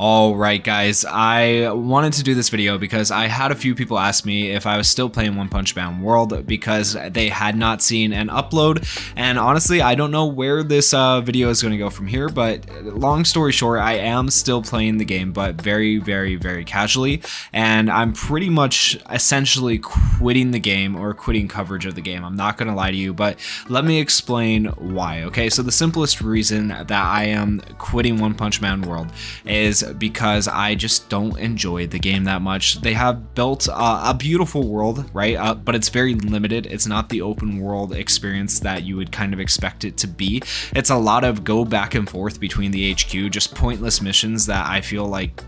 All right, guys, I wanted to do this video because I had a few people ask me if I was still playing One Punch Man World because they had not seen an upload. And honestly, I don't know where this video is going to go from here, but long story short, I am still playing the game, but very, very, very casually. And I'm pretty much essentially quitting the game or quitting coverage of the game. I'm not going to lie to you, but let me explain why. Okay, so the simplest reason that I am quitting One Punch Man World is because I just don't enjoy the game that much. They have built a beautiful world, right? But it's very limited. It's not the open world experience that you would kind of expect it to be. It's a lot of go back and forth between the HQ, just pointless missions that I feel like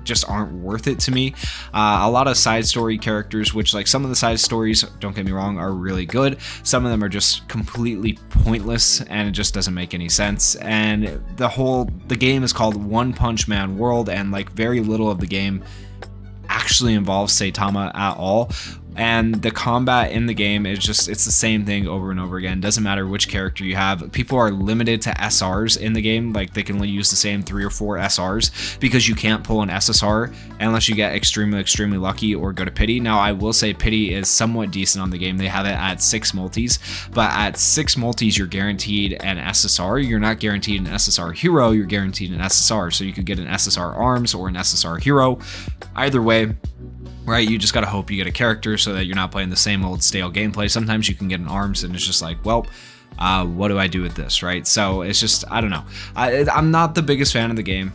just aren't worth it to me. A lot of side story characters, which like some of the side stories, don't get me wrong, are really good. Some of them are just completely pointless and it just doesn't make any sense. And the game is called One Punch Man World, and like very little of the game actually involves Saitama at all. And the combat in the game is just, it's the same thing over and over again. Doesn't matter which character you have. People are limited to SRs in the game. Like they can only use the same 3 or 4 SRs because you can't pull an SSR unless you get extremely lucky or go to pity. Now I will say pity is somewhat decent on the game. They have it at 6 multis, but at 6 multis you're guaranteed an SSR. You're not guaranteed an SSR hero, you're guaranteed an SSR. So you could get an SSR arms or an SSR hero. Either way, right, you just gotta hope you get a character so that you're not playing the same old stale gameplay. Sometimes you can get an arms and it's just like, well, what do I do with this, right? So it's just, I don't know. I'm not the biggest fan of the game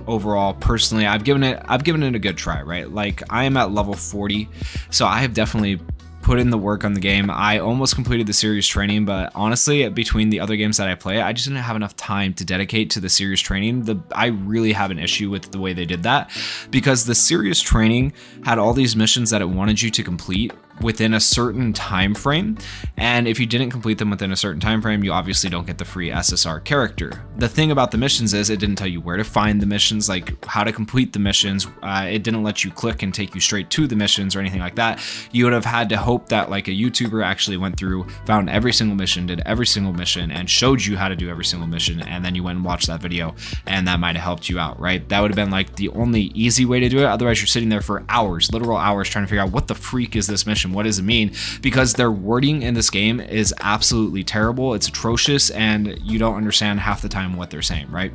overall. Personally, I've given it a good try, right? Like I am at level 40, so I have definitely put in the work on the game. I almost completed the series training, but honestly, between the other games that I play, I just didn't have enough time to dedicate to the series training. I really have an issue with the way they did that, because the series training had all these missions that it wanted you to complete within a certain time frame, and if you didn't complete them within a certain time frame, you obviously don't get the free SSR character. The thing about the missions is it didn't tell you where to find the missions, like how to complete the missions. It didn't let you click and take you straight to the missions or anything like that. You would have had to hope that like a YouTuber actually went through, found every single mission, did every single mission, and showed you how to do every single mission, and then you went and watched that video, and that might have helped you out, right? That would have been like the only easy way to do it. Otherwise, you're sitting there for hours, literal hours, trying to figure out what the freak is this mission? What does it mean? Because their wording in this game is absolutely terrible. It's atrocious, and you don't understand half the time what they're saying, right?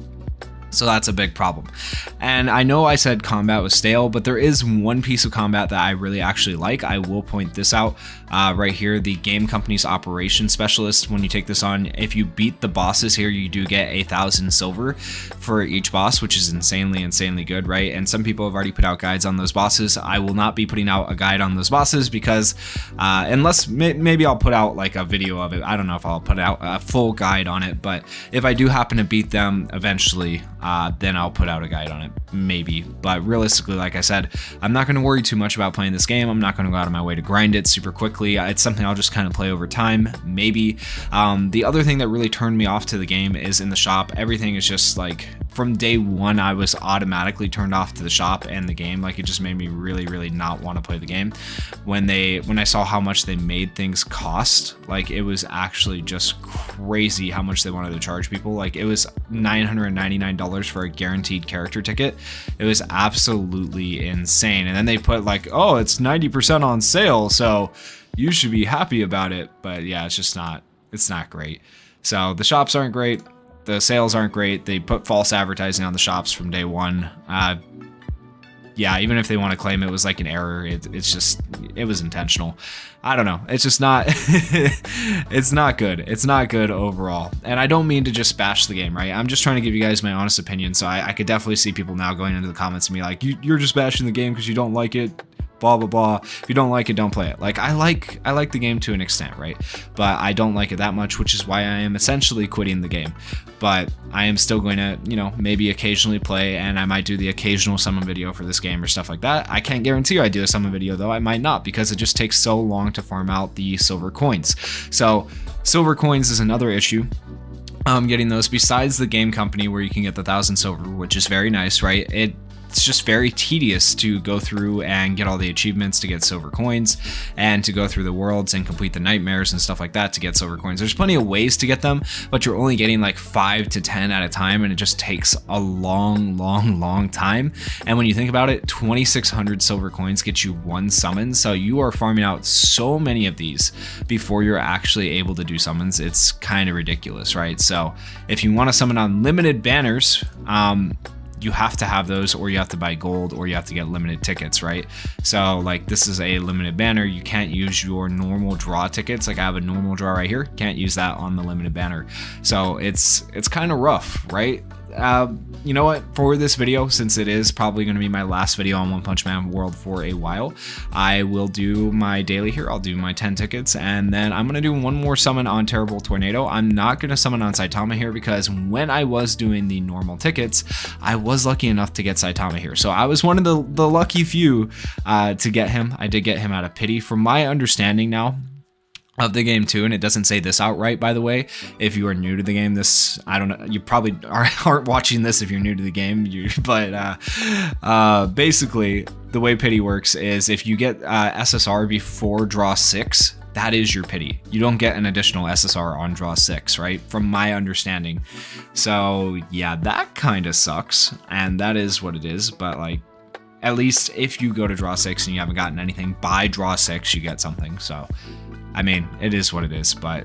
So that's a big problem. And I know I said combat was stale, but there is one piece of combat that I really actually like. I will point this out right here. The game company's operations specialist, when you take this on, if you beat the bosses here, you do get 1,000 silver for each boss, which is insanely good, right? And some people have already put out guides on those bosses. I will not be putting out a guide on those bosses because unless maybe I'll put out like a video of it. I don't know if I'll put out a full guide on it, but if I do happen to beat them eventually, then I'll put out a guide on it, maybe. But realistically, like I said, I'm not going to worry too much about playing this game. I'm not going to go out of my way to grind it super quickly. It's something I'll just kind of play over time, maybe. The other thing that really turned me off to the game is in the shop. Everything is just like, from day one, I was automatically turned off to the shop and the game. Like it just made me really not want to play the game. When I saw how much they made things cost, like it was actually just crazy how much they wanted to charge people. Like it was $999 for a guaranteed character ticket. It was absolutely insane. And then they put like, oh, it's 90% on sale, so you should be happy about it. But yeah, it's not great. So the shops aren't great. The sales aren't great. They put false advertising on the shops from day one. Yeah, even if they want to claim it was like an error, it was intentional. I don't know. It's just not, it's not good. It's not good overall. And I don't mean to just bash the game, right? I'm just trying to give you guys my honest opinion. So I could definitely see people now going into the comments and be like, you're just bashing the game because you don't like it. Blah blah blah. If you don't like it, don't play it. Like I like the game to an extent, right? But I don't like it that much, which is why I am essentially quitting the game. But I am still going to, you know, maybe occasionally play, and I might do the occasional summon video for this game or stuff like that. I can't guarantee I do a summon video though. I might not, because it just takes so long to farm out the silver coins. So silver coins is another issue. Getting those, besides the game company where you can get the 1,000 silver, which is very nice, right? it's just very tedious to go through and get all the achievements to get silver coins, and to go through the worlds and complete the nightmares and stuff like that to get silver coins. There's plenty of ways to get them, but you're only getting like 5 to 10 at a time, and it just takes a long time. And when you think about it, 2,600 silver coins get you 1 summon, so you are farming out so many of these before you're actually able to do summons. It's kind of ridiculous, right? So if you want to summon unlimited banners, you have to have those, or you have to buy gold, or you have to get limited tickets, right? So like this is a limited banner. You can't use your normal draw tickets. Like I have a normal draw right here. Can't use that on the limited banner. So it's kind of rough, right? You know what, for this video, since it is probably going to be my last video on One Punch Man World for a while, I will do my daily here. I'll do my 10 tickets, and then I'm going to do one more summon on Terrible Tornado. I'm not going to summon on Saitama here, because when I was doing the normal tickets, I was lucky enough to get Saitama here. So I was one of the lucky few to get him. I did get him out of pity. From my understanding now of the game too, and it doesn't say this outright, by the way, if you are new to the game, this, I don't know, you probably aren't watching this if you're new to the game, but basically the way pity works is if you get SSR before draw 6, that is your pity. You don't get an additional SSR on draw 6, right? From my understanding. So yeah, that kind of sucks, and that is what it is. But like, at least if you go to draw 6 and you haven't gotten anything, by draw 6 you get something. So I mean, it is what it is, but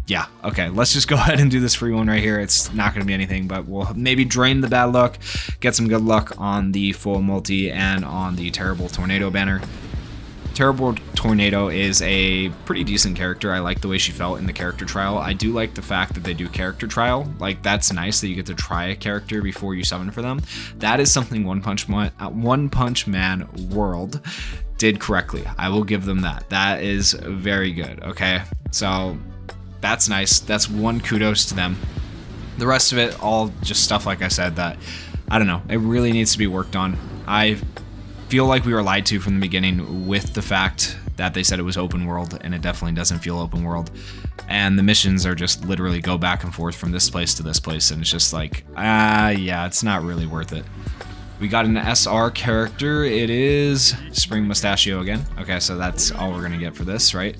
yeah, okay, let's just go ahead and do this free one right here. It's not going to be anything, but we'll maybe drain the bad luck, get some good luck on the full multi and on the Terrible Tornado banner. Terrible Tornado is a pretty decent character. I like the way she felt in the character trial. I do like the fact that they do character trial. Like, that's nice that you get to try a character before you summon for them. That is something One Punch Man World did correctly. I will give them that. That is very good, okay? So that's nice. That's one kudos to them. The rest of it, all just stuff like I said that, I don't know, it really needs to be worked on. I feel like we were lied to from the beginning with the fact that they said it was open world, and it definitely doesn't feel open world. And the missions are just literally go back and forth from this place to this place, and it's just like, yeah, it's not really worth it. We got an SR character. It is Spring Mustachio again. Okay, so that's all we're gonna get for this, right?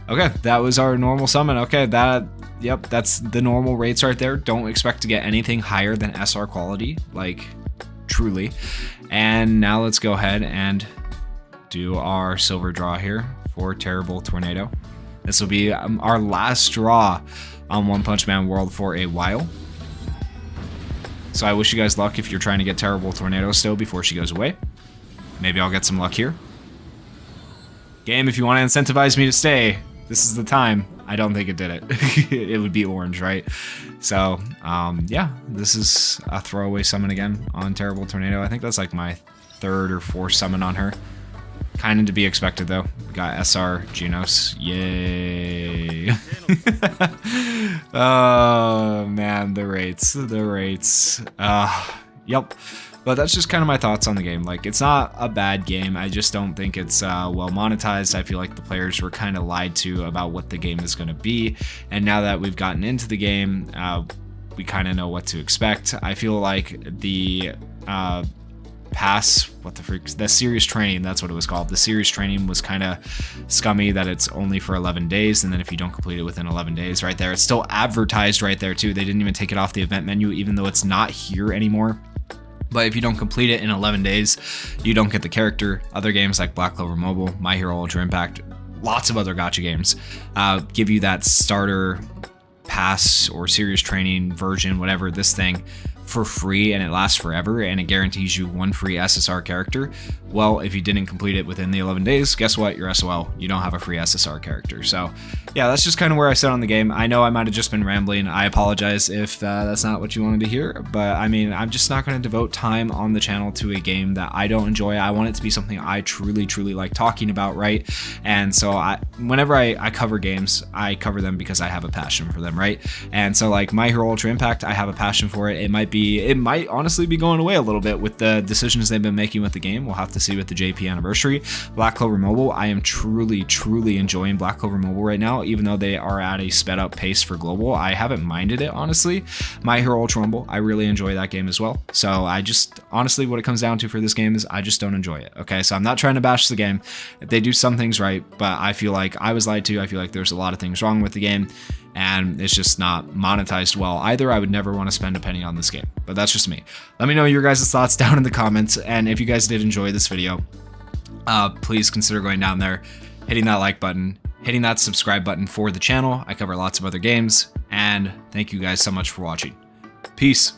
Okay, that was our normal summon. Okay, yep, that's the normal rates right there. Don't expect to get anything higher than SR quality, like, truly. And now let's go ahead and do our silver draw here for Terrible Tornado. This will be our last draw on One Punch Man World for a while. So I wish you guys luck if you're trying to get Terrible Tornado still before she goes away. Maybe I'll get some luck here. Game, if you want to incentivize me to stay, this is the time. I don't think it did it. It would be orange, right? So, yeah, this is a throwaway summon again on Terrible Tornado. I think that's like my 3rd or 4th summon on her. Kind of to be expected, though. We got SR Genos. Yay. Oh, man, the rates. Yep. But that's just kind of my thoughts on the game. Like, it's not a bad game. I just don't think it's well monetized. I feel like the players were kind of lied to about what the game is going to be. And now that we've gotten into the game, we kind of know what to expect. I feel like the the series training, that's what it was called. The series training was kind of scummy, that it's only for 11 days, and then if you don't complete it within 11 days, right there, it's still advertised right there too. They didn't even take it off the event menu, even though it's not here anymore. But if you don't complete it in 11 days, you don't get the character. Other games like Black Clover Mobile, My Hero Ultra Impact, lots of other gacha games give you that starter pass or series training version, whatever, this thing, for free, and it lasts forever, and it guarantees you one free SSR character. Well, if you didn't complete it within the 11 days, guess what? You're SOL. You don't have a free SSR character. So yeah, that's just kind of where I sit on the game. I know I might have just been rambling. I apologize if that's not what you wanted to hear, but I mean, I'm just not going to devote time on the channel to a game that I don't enjoy. I want it to be something I truly like talking about, right? And so whenever I cover games, I cover them because I have a passion for them, right? And so like My Hero Ultra Impact, I have a passion for it. It might be it might honestly be going away a little bit with the decisions they've been making with the game. We'll have to see with the JP anniversary. Black Clover Mobile, I am truly enjoying Black Clover Mobile right now, even though they are at a sped up pace for global. I haven't minded it, honestly. My Hero Ultra Rumble, I really enjoy that game as well. So I just, honestly, what it comes down to for this game is I just don't enjoy it. Okay, so I'm not trying to bash the game. They do some things right, but I feel like I was lied to. I feel like there's a lot of things wrong with the game, and it's just not monetized well either. I would never want to spend a penny on this game, but that's just me. Let me know your guys' thoughts down in the comments, and if you guys did enjoy this video, please consider going down there, hitting that like button, hitting that subscribe button for the channel. I cover lots of other games, and thank you guys so much for watching. Peace.